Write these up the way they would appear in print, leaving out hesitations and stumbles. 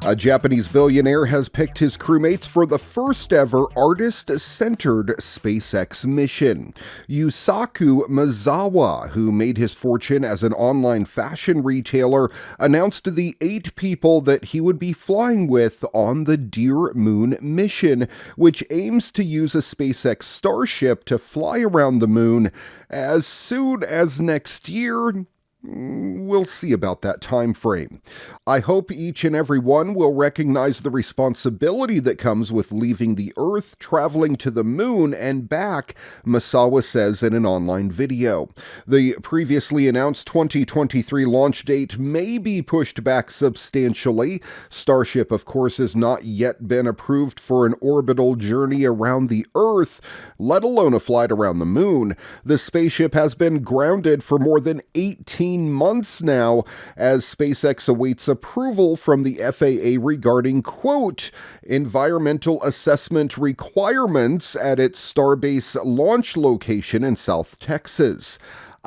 A Japanese billionaire has picked his crewmates for the first ever artist-centered SpaceX mission. Yusaku Maezawa, who made his fortune as an online fashion retailer, announced the 8 people that he would be flying with on the Dear Moon mission, which aims to use a SpaceX Starship to fly around the moon as soon as next year. We'll see about that time frame. I hope each and every one will recognize the responsibility that comes with leaving the Earth, traveling to the moon, and back, Maezawa says in an online video. The previously announced 2023 launch date may be pushed back substantially. Starship, of course, has not yet been approved for an orbital journey around the Earth, let alone a flight around the moon. The spaceship has been grounded for more than 18 months now as SpaceX awaits approval from the FAA regarding, quote, environmental assessment requirements at its Starbase launch location in South Texas.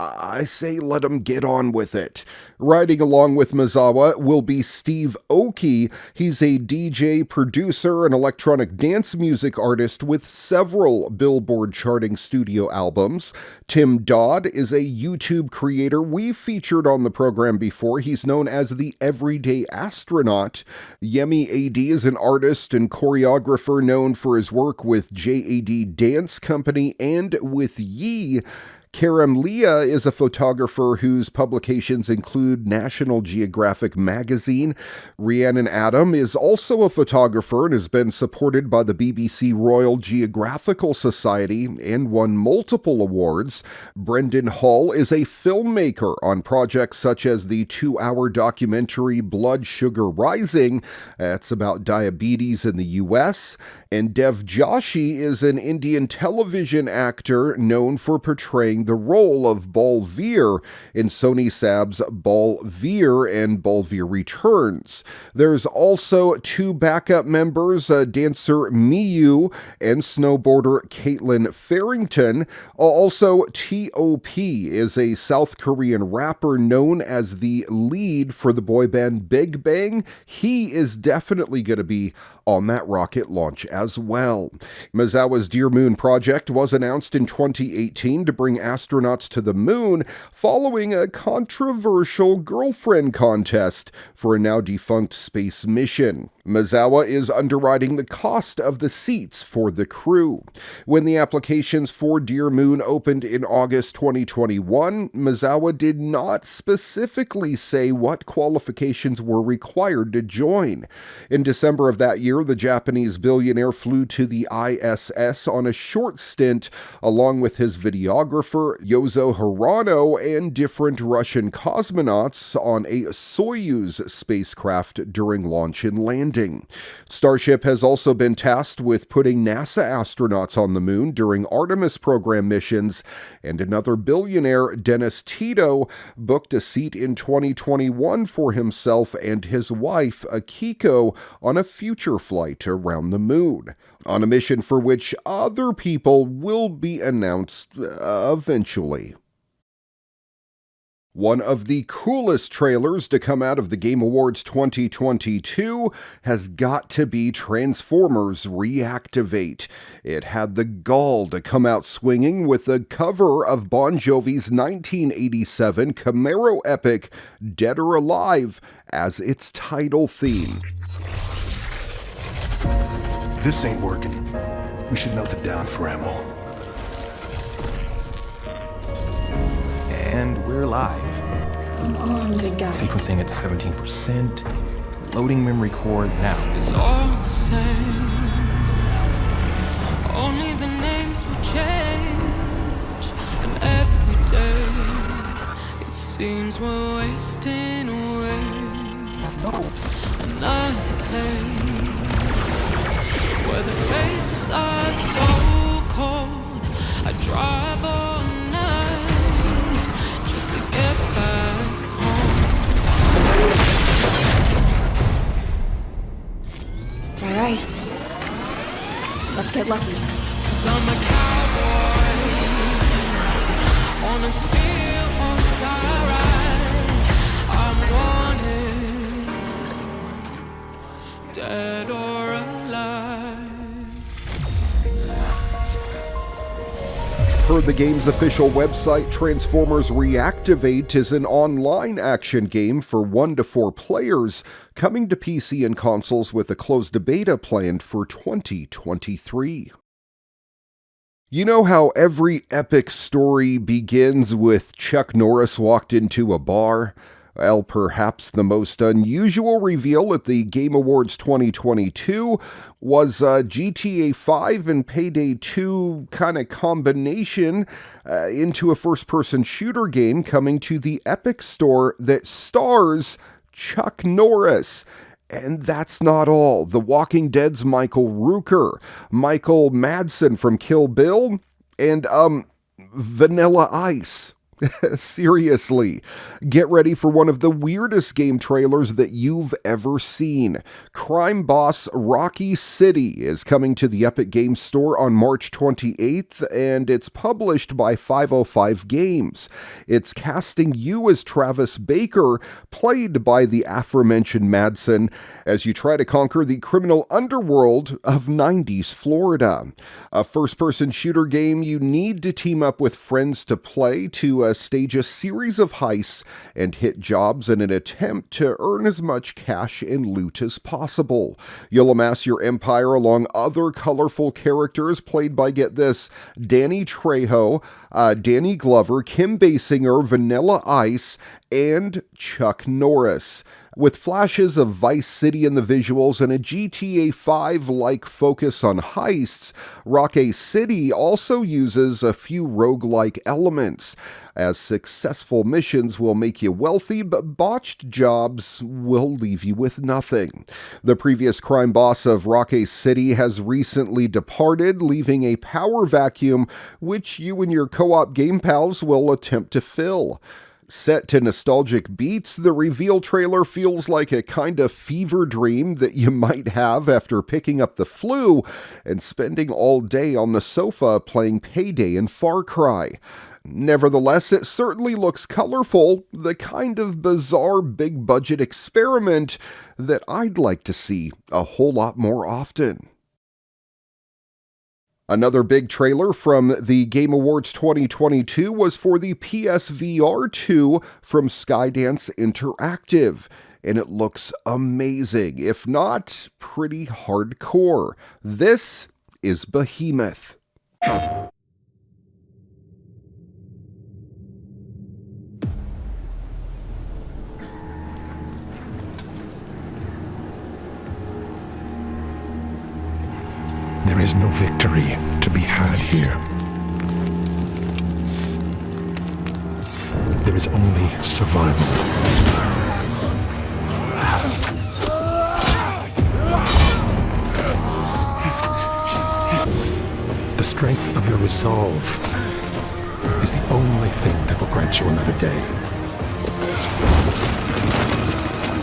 I say let them get on with it. Riding along with Maezawa will be Steve Aoki. He's a DJ, producer, and electronic dance music artist with several Billboard charting studio albums. Tim Dodd is a YouTube creator we've featured on the program before. He's known as the Everyday Astronaut. Yemi AD is an artist and choreographer known for his work with JAD Dance Company and with Yee. Karam Leah is a photographer whose publications include National Geographic magazine. Rhiannon Adam is also a photographer and has been supported by the BBC Royal Geographical Society and won multiple awards. Brendan Hall is a filmmaker on projects such as the 2-hour documentary Blood Sugar Rising. That's about diabetes in the U.S. And Dev Joshi is an Indian television actor known for portraying the role of Balveer in Sony Sab's Balveer and Balveer Returns. There's also 2 backup members, dancer Miyu and snowboarder Caitlin Farrington. Also, T.O.P. is a South Korean rapper known as the lead for the boy band Big Bang. He is definitely going to be on that rocket launch as well. Maezawa's Dear Moon project was announced in 2018 to bring astronauts to the moon following a controversial girlfriend contest for a now defunct space mission. Maezawa is underwriting the cost of the seats for the crew. When the applications for Dear Moon opened in August 2021, Maezawa did not specifically say what qualifications were required to join. In December of that year, the Japanese billionaire flew to the ISS on a short stint along with his videographer Yozo Hirano and different Russian cosmonauts on a Soyuz spacecraft during launch and landing. Starship has also been tasked with putting NASA astronauts on the moon during Artemis program missions, and another billionaire, Dennis Tito, booked a seat in 2021 for himself and his wife, Akiko, on a future flight around the moon, on a mission for which other people will be announced eventually. One of the coolest trailers to come out of the Game Awards 2022 has got to be Transformers Reactivate. It had the gall to come out swinging with a cover of Bon Jovi's 1987 Camaro epic Dead or Alive as its title theme. This ain't working. We should melt it down for ammo. And we're live. Come on, big guy. Sequencing at 17%. Loading memory core now. It's all the same. Only the names will change. And every day it seems we're wasting away. Another place where the faces are so cold. I drive all night just to get back home. All right, let's get lucky. 'Cause I'm a cowboy on a steel horse I ride. I'm wanted per the game's official website, Transformers Reactivate is an online action game for 1 to 4 players, coming to PC and consoles with a closed beta planned for 2023. You know how every epic story begins with Chuck Norris walked into a bar? Well, perhaps the most unusual reveal at the Game Awards 2022 was GTA 5 and Payday 2 kind of combination into a first-person shooter game coming to the Epic Store that stars Chuck Norris. And that's not all. The Walking Dead's Michael Rooker, Michael Madsen from Kill Bill, and Vanilla Ice. Seriously, get ready for one of the weirdest game trailers that you've ever seen. Crime Boss Rocky City is coming to the Epic Games Store on March 28th, and it's published by 505 Games. It's casting you as Travis Baker, played by the aforementioned Madsen, as you try to conquer the criminal underworld of 90s Florida. A first-person shooter game you need to team up with friends to play to stage a series of heists and hit jobs in an attempt to earn as much cash and loot as possible. You'll amass your empire along other colorful characters played by, get this, Danny Trejo, Danny Glover, Kim Basinger, Vanilla Ice, and Chuck Norris. With flashes of Vice City in the visuals and a GTA 5-like focus on heists, Rocky City also uses a few roguelike elements, as successful missions will make you wealthy, but botched jobs will leave you with nothing. The previous crime boss of Rocky City has recently departed, leaving a power vacuum which you and your co-op game pals will attempt to fill. Set to nostalgic beats, the reveal trailer feels like a kind of fever dream that you might have after picking up the flu and spending all day on the sofa playing Payday and Far Cry. Nevertheless, it certainly looks colorful, the kind of bizarre big-budget experiment that I'd like to see a whole lot more often. Another big trailer from the Game Awards 2022 was for the PSVR 2 from Skydance Interactive, and it looks amazing, if not pretty hardcore. This is Behemoth. There is no victory to be had here. There is only survival. The strength of your resolve is the only thing that will grant you another day.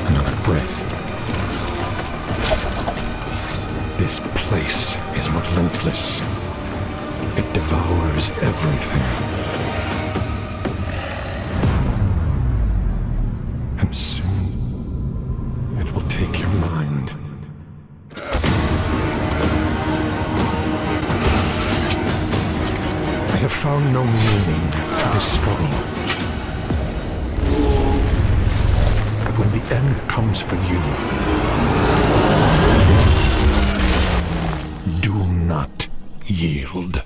Another breath. This place is relentless. It devours everything. And soon, it will take your mind. I have found no meaning to this struggle. But when the end comes for you, do not yield.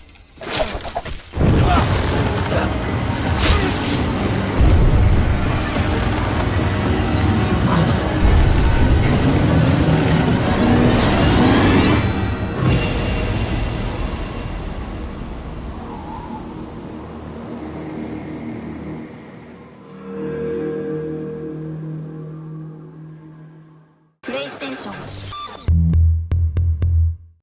PlayStation